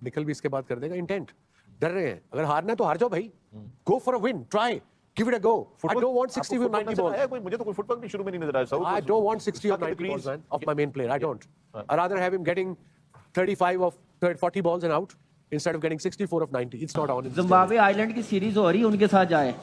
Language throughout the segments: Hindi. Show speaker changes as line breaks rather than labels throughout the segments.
निकल भी इसके बाद कर देगा। इंटेंट, डर रहे हैं, अगर हारना है तो हार जाओ भाई, go for a win, try, give it a go. I don't want 60 or 90 balls।
मुझे तो कोई फुटबॉल भी शुरू में नहीं नजर आया।
I don't want 60 or 90 balls, man, of my main player. I don't. I'd rather have him getting 35 of 40 balls and out instead of getting 64 of 90. It's not on.
Zimbabwe island की सीरीज हो रही है, उनके साथ जाए,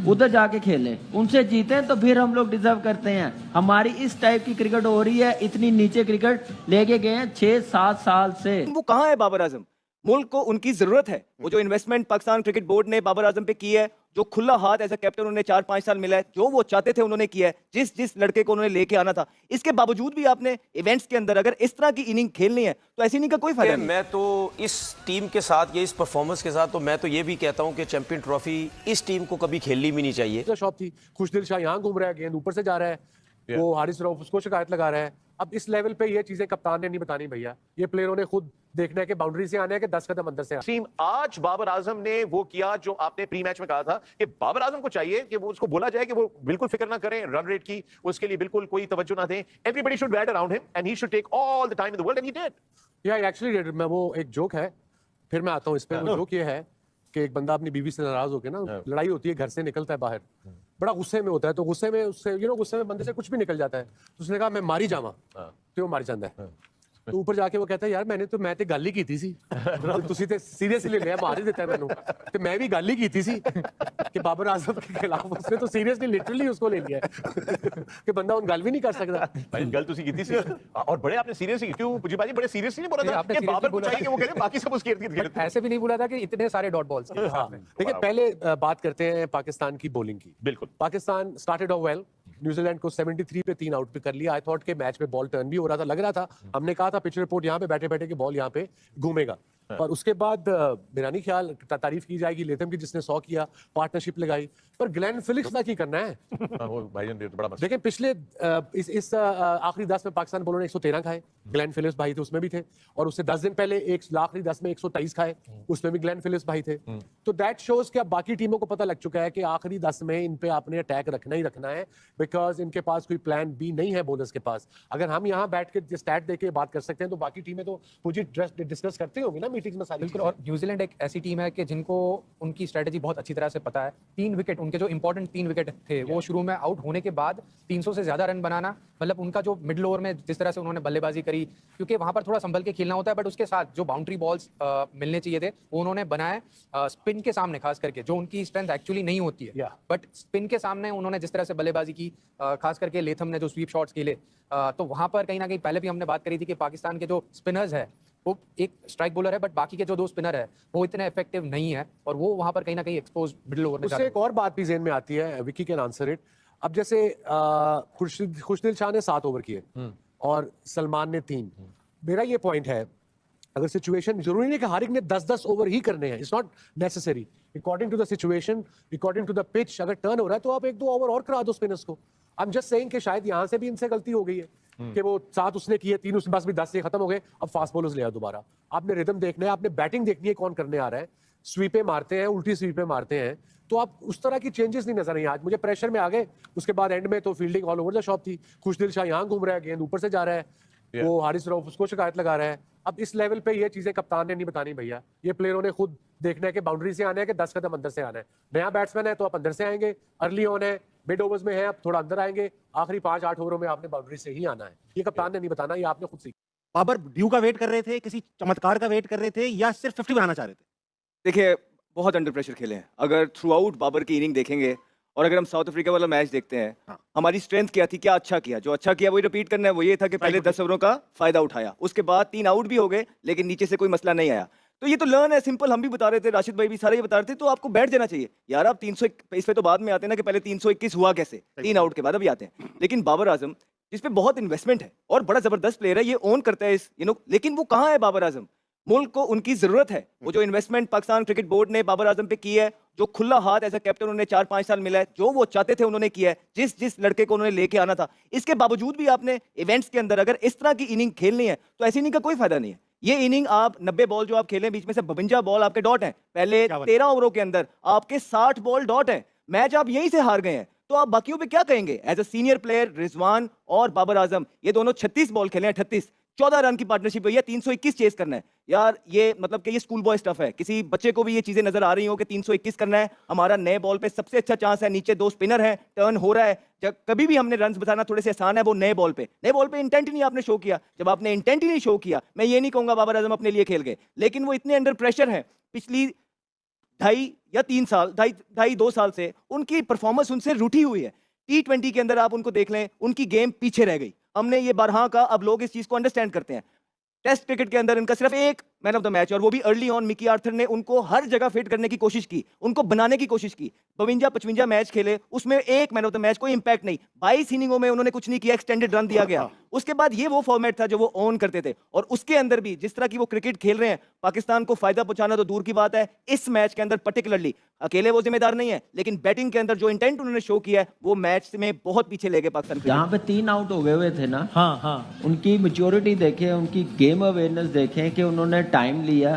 उधर जाके खेले, उनसे जीते तो फिर हम लोग डिजर्व करते हैं। हमारी इस टाइप की क्रिकेट हो रही है, इतनी नीचे क्रिकेट लेके गए हैं 6-7 साल से।
वो कहाँ है बाबर आजम? मुल्क को उनकी जरूरत है। वो जो इन्वेस्टमेंट पाकिस्तान क्रिकेट बोर्ड ने बाबर आजम पे की है, जो खुला हाथ एज अ कैप्टन उन्हें 4-5 साल मिला है, जो वो चाहते थे उन्होंने किया है, जिस लड़के को उन्होंने लेके आना था, इसके बावजूद भी आपने इवेंट्स के अंदर अगर इस तरह की इनिंग खेलनी है तो ऐसी इनिंग का कोई फायदा नहीं।
मैं तो इस टीम के साथ, ये इस परफॉर्मेंस के साथ, तो मैं तो ये भी कहता हूं कि चैंपियन ट्रॉफी इस टीम को कभी खेलनी भी नहीं चाहिए।
शॉप थी, खुशदिल शाह यहाँ घूम रहा है, गेंद ऊपर से जा रहा है, वो हारिस रऊफ उसको शिकायत लगा रहा है। अब इस लेवल पे ये चीजें कप्तान ने नहीं बतानी भैया, ये प्लेयरों ने खुद देखना है कि बाउंड्री से आने है कि 10 कदम अंदर से आने।
आज बाबर आजम ने वो किया जो आपने प्री मैच में कहा था कि बाबर आजम को चाहिए कि वो उसको बोला जाए कि वो बिल्कुल फिक्र ना करें रन रेट की, उसके लिए बिल्कुल कोई तवज्जो ना दें। Everybody should bat around him and he should take all the time in the world and he did.
या एक्चुअली डिड। मैं वो एक जोक है, फिर मैं आता हूं इस पे। वो जोक ये है कि एक बंदा अपनी बीवी से नाराज होकर ना, लड़ाई होती है, घर से निकलता है बाहर, बड़ा गुस्से में होता है, तो गुस्से में उससे गुस्से में बंदे से कुछ भी निकल जाता है, तो उसने कहा मैं मारी जावा, तो वो मारी जाता है। तो ऊपर जाके वो कहता है यार मैं तो गल ही की सी ਤੁਸੀਂ ਤੇ सीरियसली लिया, मार ही देता है मैंने, तो मैं भी गल ही की सी कि बाबर आजम के खिलाफ उसने तो सीरियसली लिटरली उसको ले लिया है कि बंदा उन गल भी नहीं कर सकता।
भाई गल तुसी की थी और बड़े आपने सीरियसली क्यों पुजी बाजी बड़े सीरियसली नहीं बोला था कि बाबर को चाहिए कि वो करे, बाकी सब उसके इर्द-गिर्द खेले।
ऐसे भी नहीं बोला था कि इतने सारे डॉट बॉल्स।
देखिए पहले बात करते हैं पाकिस्तान की बॉलिंग की।
बिल्कुल,
Pakistan started off well, New Zealand को 73 पे 3 आउट पे कर लिया। आई थॉट के मैच में बॉल टर्न भी हो रहा था, लग रहा था, हमने कहा था पिच रिपोर्ट यहाँ पे बैठे बैठे कि बॉल यहाँ पे घूमेगा। पर उसके बाद मेरा नहीं ख्याल तारीफ की जाएगी लेथम की जिसने 100 किया, पार्टनरशिप लगाई, पर ग्लेन फिलिप्स का की करना है।
वो भाईजान ने तो बड़ा मस्त।
देखिए पिछले इस आखिरी 10 में पाकिस्तान बॉलर ने 113 खाए, ग्लेन फिलिप्स भाई थे उसमें भी थे, और उससे 10 दिन पहले आखिरी 10 में 123 खाए, उसमें भी ग्लेन फिलिप्स भाई थे। तो दैट शोज कि अब बाकी टीमों को पता लग चुका है कि आखिरी 10 में इन पे आपने अटैक रखना ही रखना है, बिकॉज इनके पास कोई प्लान बी नहीं है बॉलर्स के पास। अगर हम यहाँ बैठ के स्टैट देके बात कर सकते हैं तो बाकी टीमें तो मुझे डिस्कस करते होंगी ना मीटिंग्स में सारी।
बिल्कुल, और न्यूजीलैंड एक ऐसी टीम है कि जिनको उनकी स्ट्रेटजी बहुत अच्छी तरह से पता है। 3 विकेट उनके जो इंपॉर्टेंट 3 विकेट थे, वो शुरू में आउट होने के बाद 300 से ज्यादा रन बनाना, मतलब उनका जो मिडिल ओवर में जिस तरह से उन्होंने बल्लेबाजी करी, क्योंकि वहां पर थोड़ा संभल के खेलना होता है, बट उसके साथ जो बाउंड्री बॉल्स मिलने चाहिए थे वो उन्होंने बनाए स्पिन के सामने, खास करके जो उनकी स्ट्रेंथ एक्चुअली नहीं होती है, बट स्पिन के सामने उन्होंने जिस तरह से बल्लेबाजी की, खास करके लेथम ने जो स्वीप शॉट्स खेले, तो वहां पर कहीं ना कहीं पहले भी हमने बात करी थी कि पाकिस्तान के जो स्पिनर्स है, वो एक स्ट्राइक बॉलर है, बट बाकी के जो 2 स्पिनर है वो इतने इफेक्टिव नहीं है, और वो वहां पर कहीं ना कहीं एक्सपोज मिडिल ओवर में।
उससे एक और बात भी ज़हन में आती है, विकी कैन आंसर इट। अब जैसे खुशदिल शाह ने 7 ओवर किए और सलमान ने 3। मेरा ये पॉइंट है, अगर सिचुएशन, जरूरी नहीं कि हर एक ने 10-10 ओवर ही करने हैं, it's not necessary, according to the situation, according to the pitch. अगर टर्न हो रहा है तो आप 1-2 ओवर और करा दो स्पिनर्स को। आई एम जस्ट सेइंग कि शायद यहाँ से भी इनसे गलती हो गई है कि वो 7 उसने किए, 3 उसके पास भी 10 से खत्म हो गए, अब फास्ट बॉलर्स ले आओ दोबारा। आपने रिदम देखना है, आपने बैटिंग देखनी है, कौन करने आ रहा है, स्वीपें मारते हैं, उल्टी स्वीपें मारते हैं, तो आप उस तरह की चेंजेस नहीं नजर आई। आज मुझे प्रेशर में आ गए, उसके बाद एंड में तो fielding all over the shop थी। खुशदिल शाह यहाँ घूम रहा है, गेंद ऊपर से जा रहा है, वो हारिस रऊफ उसको शिकायत लगा रहा है। अब इस लेवल पे ये चीजें कप्तान ने नहीं बतानी भैया, ये प्लेयरों ने खुद देखना है कि बाउंड्री से आना है कि 10 कदम अंदर से आना है। नया बैट्समैन है तो आप अंदर से आएंगे, अर्ली ऑन है, मिड ओवर्स में है, आप थोड़ा अंदर आएंगे, आखिरी 5-8 ओवरों में आपने बाउंड्री से ही आना है। ये कप्तान ने नहीं बताना, ये आपने खुद सीखा।
बाबर ड्यू का वेट कर रहे थे, किसी चमत्कार का वेट कर रहे थे, या सिर्फ 50 बनाना चाह रहे थे?
देखिए बहुत अंडर प्रेशर खेले हैं। अगर थ्रू आउट बाबर की इनिंग देखेंगे और अगर हम साउथ अफ्रीका वाला मैच देखते हैं, हमारी स्ट्रेंथ क्या थी, क्या अच्छा किया, जो अच्छा किया वही रिपीट करना है। वो ये था कि पहले 10 ओवरों का फायदा उठाया, उसके बाद 3 आउट भी हो गए, लेकिन नीचे से कोई मसला नहीं आया। तो ये तो लर्न है, सिंपल। हम भी बता रहे थे, राशिद भाई भी सारे ये बता रहे थे, तो आपको बैठ जाना चाहिए यार। आप 300 इस पे तो बाद में आते हैं ना कि पहले 321 हुआ कैसे, 3 आउट के बाद अभी आते हैं। लेकिन बाबर आजम जिस पे बहुत इन्वेस्टमेंट है और बड़ा जबरदस्त प्लेयर है, ये ओन करता है इस लेकिन वो कहाँ है बाबर आजम? मुल्क को उनकी जरूरत है। वो जो इन्वेस्टमेंट पाकिस्तान क्रिकेट बोर्ड ने बाबर आजम पे की है, जो खुला हाथ एज अ कैप्टन उन्हें 4-5 साल मिला है, जो वो चाहते थे उन्होंने किया है, जिस लड़के को उन्होंने लेके आना था, इसके बावजूद भी आपने इवेंट्स के अंदर अगर इस तरह की इनिंग खेलनी है तो ऐसी इनिंग का कोई फायदा नहीं है। ये इनिंग आप 90 बॉल जो आप खेले, बीच में से 52 बॉल आपके डॉट हैं। पहले 13 ओवरों के अंदर आपके 60 बॉल डॉट हैं। मैच आप यहीं से हार गए हैं, तो आप बाकियों पे क्या कहेंगे? As a senior player Rizwan और बाबर आजम, ये दोनों 36 बॉल खेले हैं, 38, 14 रन की पार्टनरशिप हुई है, 321 चेस करना है यार। ये मतलब कि ये स्कूल बॉय स्टफ है। किसी बच्चे को भी ये चीजें नजर आ रही हो कि 321 करना है, हमारा नए बॉल पे सबसे अच्छा चांस है, नीचे 2 स्पिनर है, टर्न हो रहा है। जब कभी भी हमने रन बचाना थोड़े से आसान है, वो नए बॉल पे इंटेंट ही नहीं आपने शो किया। जब आपने इंटेंट ही नहीं शो किया, मैं ये नहीं कहूंगा बाबर आजम अपने लिए खेल गए, लेकिन वो इतने अंडर प्रेशर है पिछली 2.5 साल से उनकी परफॉर्मेंस उनसे रूठी हुई है। T20 के अंदर आप उनको देख लें, उनकी गेम पीछे रह गई। हमने ये बारहा का, अब लोग इस चीज को अंडरस्टैंड करते हैं। टेस्ट क्रिकेट के अंदर इनका सिर्फ एक मैन ऑफ द मैच, और वो भी अर्ली ऑन मिकी आर्थर ने उनको हर जगह फिट करने की कोशिश की, उनको बनाने की कोशिश की। 52-55 मैच खेले, उसमें एक मैन ऑफ द मैच, कोई इंपैक्ट नहीं। 22 इनिंगों में उन्होंने कुछ नहीं किया, एक्सटेंडेड रन दिया गया। उसके बाद ये वो फॉर्मेट था जो वो ऑन करते थे, और उसके अंदर भी जिस तरह की वो क्रिकेट खेल रहे हैं, पाकिस्तान को फायदा पहुंचाना तो दूर की बात है। इस मैच के अंदर पर्टिकुलरली अकेले वो जिम्मेदार नहीं है, लेकिन बैटिंग के अंदर जो इंटेंट उन्होंने शो किया है, वो मैच में बहुत पीछे ले गए पाकिस्तान।
जहाँ पे 3 आउट हो गए हुए थे ना,
हाँ हाँ,
उनकी मैच्योरिटी देखें, उनकी गेम अवेयरनेस देखें कि उन्होंने टाइम लिया,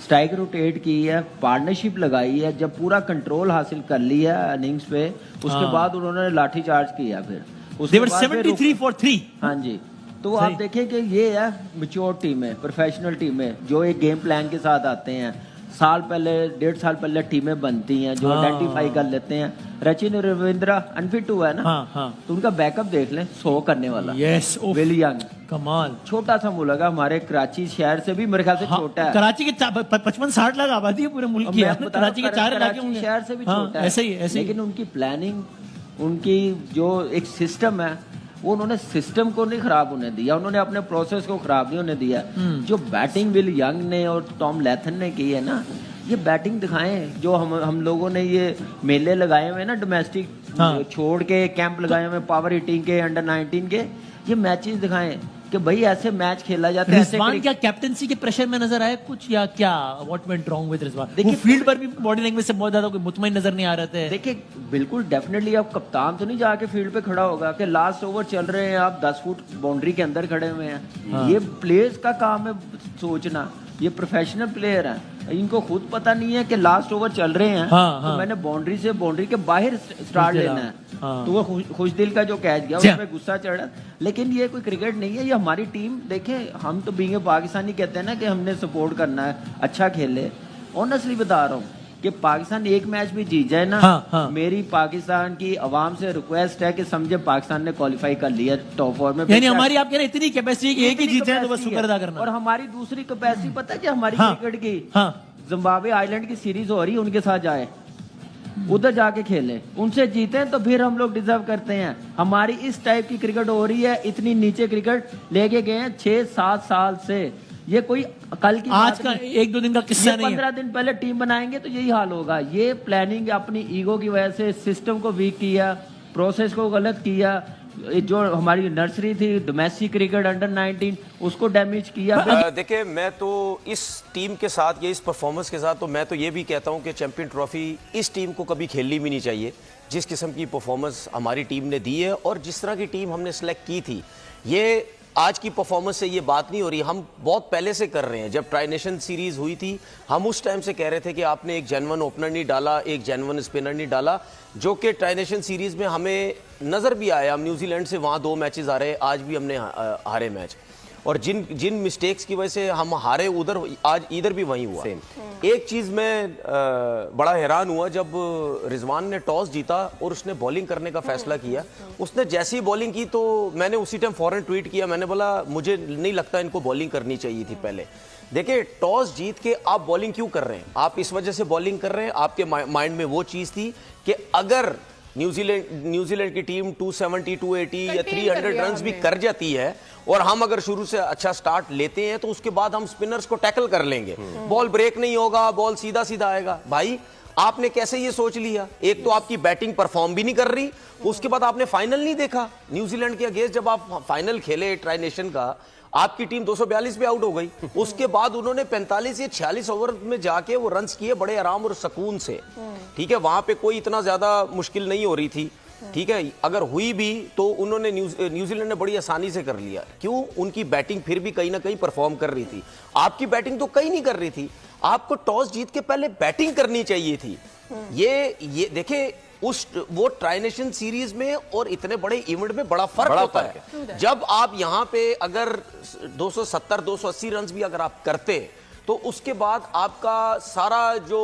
स्ट्राइक रोटेट की है, पार्टनरशिप लगाई है, जब पूरा कंट्रोल हासिल कर लिया इनिंग्स पे, उसके बाद उन्होंने लाठी चार्ज किया। फिर
they were 73 for 3।
हाँ जी, तो आप देखें कि ये है मैच्योर टीम है, प्रोफेशनल टीम है, जो एक गेम प्लान के साथ आते हैं। साल पहले, 1.5 साल पहले टीमें बनती हैं जो आइडेंटिफाई कर लेते हैं। रचिन रविंद्रा अनफिट हुआ है ना,
हाँ हाँ,
तो उनका बैकअप देख लें, 100 करने वाला।
यस,
विल यंग
कमाल।
छोटा सा मुल्क है, हमारे कराची शहर से भी मेरे ख्याल से छोटा है।
कराची के 55-60 लाख आबादी है पूरे मुल्क की, कराची के 4 इलाके होंगे,
शहर से भी छोटा है।
ऐसे ही
लेकिन उनकी प्लानिंग, उनकी जो एक सिस्टम है, वो उन्होंने सिस्टम को नहीं खराब होने दिया, उन्होंने अपने प्रोसेस को खराब नहीं होने दिया। जो बैटिंग विल यंग ने और टॉम लैथन ने की है ना, ये बैटिंग दिखाएं। जो हम लोगों ने ये मेले लगाए हुए ना डोमेस्टिक, छोड़ के कैंप लगाए हुए पावर हिटिंग के, अंडर 19 के, ये मैचेस दिखाएं कि भाई ऐसे मैच खेला जाता है।
रिजवान क्या कैप्टनसी के प्रेशर में नजर आया कुछ, या क्या what went wrong with Rizwan? देखिए फील्ड पर भी बॉडी लैंग्वेज से बहुत ज्यादा कोई मुतमईन नजर नहीं आ रहे थे।
देखिए बिल्कुल डेफिनेटली, अब कप्तान तो नहीं जाके फील्ड पे खड़ा होगा कि लास्ट ओवर चल रहे हैं, आप 10 फुट बाउंड्री के अंदर खड़े हुए हैं। ये प्लेयर्स का काम है सोचना, ये प्रोफेशनल प्लेयर हैं, इनको खुद पता नहीं है कि लास्ट ओवर चल रहे हैं, तो मैंने बाउंड्री से बाउंड्री के बाहर स्टार्ट लेना है। तो वो खुश दिल का जो कैच गया, उसमें गुस्सा चढ़ा। लेकिन ये कोई क्रिकेट नहीं है, ये हमारी टीम। देखें, हम तो बीइंग पाकिस्तानी कहते हैं ना कि हमने सपोर्ट करना है, अच्छा खेले। ऑनेस्टली बता रहा हूँ कि पाकिस्तान एक मैच भी जीत जाए ना, मेरी पाकिस्तान की आवाम से रिक्वेस्ट है कि समझे पाकिस्तान ने क्वालिफाई कर लिया टॉप 4 में।
यानी हमारी, आप कह रहे हैं इतनी कैपेसिटी कि एक ही जीत जाए तो बस शुक्र अदा करना।
और हमारी दूसरी कैपेसिटी पता है कि हमारी क्रिकेट की, जिम्बाब्वे आइलैंड की सीरीज हो रही है, उनके साथ जाए, उधर जाके खेले, उनसे जीते तो फिर हम लोग डिजर्व करते हैं। हमारी इस टाइप की क्रिकेट हो रही है, इतनी नीचे क्रिकेट लेके गए हैं 6-7 साल से। ये कोई कल की
आज का 1-2 दिन का किस्सा नहीं है।
15 दिन पहले टीम बनाएंगे तो यही हाल होगा। ये प्लानिंग अपनी ईगो की वजह से सिस्टम को वीक किया, प्रोसेस को गलत किया, जो हमारी नर्सरी थी डोमेस्टिक क्रिकेट अंडर 19, उसको डैमेज किया।
देखिए, मैं तो इस टीम के साथ या इस परफॉर्मेंस के साथ तो मैं तो ये भी कहता हूं कि चैंपियन ट्रॉफी इस टीम को कभी खेलनी भी नहीं चाहिए। जिस किस्म की परफॉर्मेंस हमारी टीम ने दी है और जिस तरह की टीम हमने सेलेक्ट की थी, ये आज की परफॉर्मेंस से ये बात नहीं हो रही। हम बहुत पहले से कर रहे हैं। जब ट्राई नेशन सीरीज हुई थी, हम उस टाइम से कह रहे थे कि आपने एक जेन्युइन ओपनर नहीं डाला, एक जेन्युइन स्पिनर नहीं डाला, जो कि ट्राई नेशन सीरीज में हमें नजर भी आया। हम न्यूजीलैंड से वहाँ 2 मैचेस हारे, आज भी हमने हारे मैच, और जिन मिस्टेक्स की वजह से हम हारे, उधर आज इधर भी वही हुआ। एक चीज मैं बड़ा हैरान हुआ जब रिजवान ने टॉस जीता और उसने बॉलिंग करने का फैसला किया। उसने जैसी बॉलिंग की तो मैंने उसी टाइम फौरन ट्वीट किया, मैंने बोला मुझे नहीं लगता इनको बॉलिंग करनी चाहिए थी पहले। देखिए, टॉस जीत के आप बॉलिंग क्यों कर रहे हैं? आप इस वजह से बॉलिंग कर रहे हैं, आपके माइंड में वो चीज थी कि अगर न्यूजीलैंड की टीम 270, 280 या 300 रन भी कर जाती है और हम अगर शुरू से अच्छा स्टार्ट लेते हैं तो उसके बाद हम स्पिनर्स को टैकल कर लेंगे, बॉल ब्रेक नहीं होगा, बॉल सीधा सीधा आएगा। भाई, आपने कैसे ये सोच लिया? एक तो आपकी बैटिंग परफॉर्म भी नहीं कर रही, उसके बाद आपने फाइनल नहीं देखा न्यूजीलैंड के अगेंस्ट। जब आप फाइनल खेले ट्राई नेशन का, आपकी टीम 242 पे आउट हो गई। उसके बाद उन्होंने 45 या 46 ओवर में जाके वो रन्स किए बड़े आराम और सुकून से। ठीक है, वहां पे कोई इतना ज्यादा मुश्किल नहीं हो रही थी। ठीक है, अगर हुई भी तो उन्होंने न्यूजीलैंड ने बड़ी आसानी से कर लिया। क्यों? उनकी बैटिंग फिर भी कहीं ना कहीं परफॉर्म कर रही थी। आपकी बैटिंग तो कहीं नहीं कर रही थी। आपको टॉस जीत के पहले बैटिंग करनी चाहिए थी। ये देखिए, उस वो ट्राइनेशन सीरीज में और इतने बड़े इवेंट में बड़ा फर्क होता है। जब आप यहां पे अगर 270 280 रन भी अगर आप करते तो उसके बाद आपका सारा जो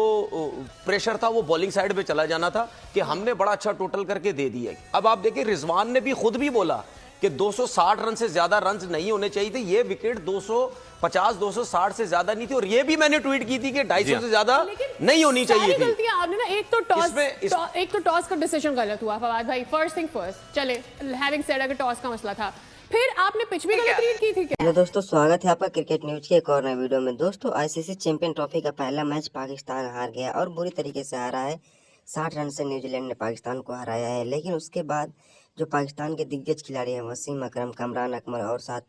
प्रेशर था वो बॉलिंग साइड पे चला जाना था कि हमने बड़ा अच्छा टोटल करके दे दिया। अब आप देखिए रिजवान ने भी खुद भी बोला कि 260 रन से ज्यादा रन नहीं होने चाहिए थे, ये विकेट 250 260 से ज्यादा नहीं थी, और ये भी मैंने ट्वीट की थी कि 250 से ज्यादा नहीं होनी चाहिए थी।
गलतियां आपने ना, एक तो टॉस का डिसीजन गलत हुआ फवाद भाई, फर्स्ट थिंग फर्स्ट। चले हैविंग सेड अगर टॉस का मसला था, फिर आपने पिच भी गलत रीड की थी क्या?
हेलो दोस्तों, स्वागत है आपका क्रिकेट न्यूज के एक और नए वीडियो में। दोस्तों, आईसीसी चैंपियन ट्रॉफी का पहला मैच पाकिस्तान हार गया और बुरी तरीके से हारा है। 60 रन से न्यूजीलैंड ने पाकिस्तान को हराया है। लेकिन उसके बाद जो पाकिस्तान के दिग्गज खिलाड़ी हैं वसीम अकरम, कमरान अकमल और साथ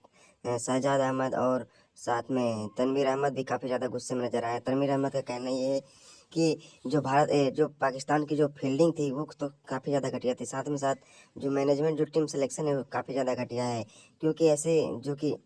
शहजाद अहमद और साथ में तनवीर अहमद भी काफ़ी ज़्यादा गुस्से में नजर आए। तनवीर अहमद का कहना ये है कि जो पाकिस्तान की जो फील्डिंग थी वो तो काफ़ी ज़्यादा घटिया थी, साथ में साथ जो मैनेजमेंट जो टीम सिलेक्शन है वो काफ़ी ज़्यादा घटिया है। क्योंकि ऐसे जो कि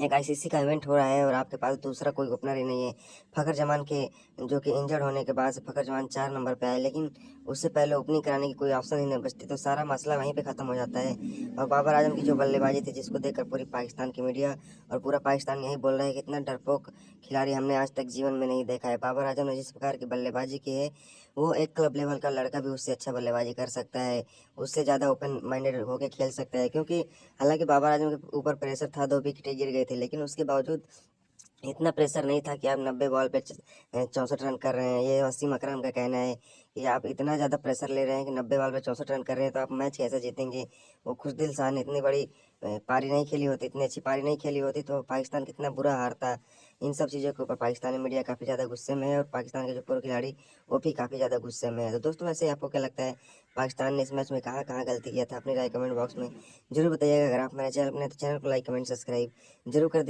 एक आईसीसी का इवेंट हो रहा है और आपके पास दूसरा कोई ओपनर ही नहीं है। फ़खर जमान के जो कि इंजर्ड होने के बाद से फ़खर जमान 4 नंबर पे आए, लेकिन उससे पहले ओपनिंग कराने की कोई ऑप्शन ही नहीं बचती, तो सारा मसला वहीं पे ख़त्म हो जाता है। और बाबर आजम की जो बल्लेबाजी थी, जिसको देखकर पूरी पाकिस्तान की मीडिया और पूरा पाकिस्तान यही बोल रहा है कि इतना डरपोक खिलाड़ी हमने आज तक जीवन में नहीं देखा है। बाबर आजम ने जिस प्रकार की बल्लेबाजी की है, वो एक क्लब लेवल का लड़का भी उससे अच्छा बल्लेबाजी कर सकता है, उससे ज़्यादा ओपन माइंडेड होकर खेल सकता है। क्योंकि हालांकि बाबर आजम के ऊपर प्रेशर था, 2 विकेटें गिर गए थे, लेकिन उसके बावजूद इतना प्रेशर नहीं था कि आप 90 बॉल पे 64 रन कर रहे हैं। ये वसीम अकरम का कहना है कि आप इतना ज़्यादा प्रेशर ले रहे हैं कि 90 बॉल पे 64 रन कर रहे हैं, तो आप मैच कैसे जीतेंगे। वो खुशदिल शाह ने इतनी बड़ी पारी नहीं खेली होती, इतनी अच्छी पारी नहीं खेली होती, तो पाकिस्तान कितना बुरा हारता। इन सब चीज़ों के ऊपर पाकिस्तानी मीडिया काफ़ी ज़्यादा गुस्से में है और पाकिस्तान के जो पूर्व खिलाड़ी वो भी काफ़ी ज़्यादा गुस्से में है। तो दोस्तों, वैसे आपको क्या लगता है, पाकिस्तान ने इस मैच में कहाँ कहाँ गलती किया था? अपनी राय कमेंट बॉक्स में जरूर बताइएगा। अगर आप मेरे चैनल पर नए तो चैनल को लाइक कमेंट सब्सक्राइब जरूर कर दीजिए।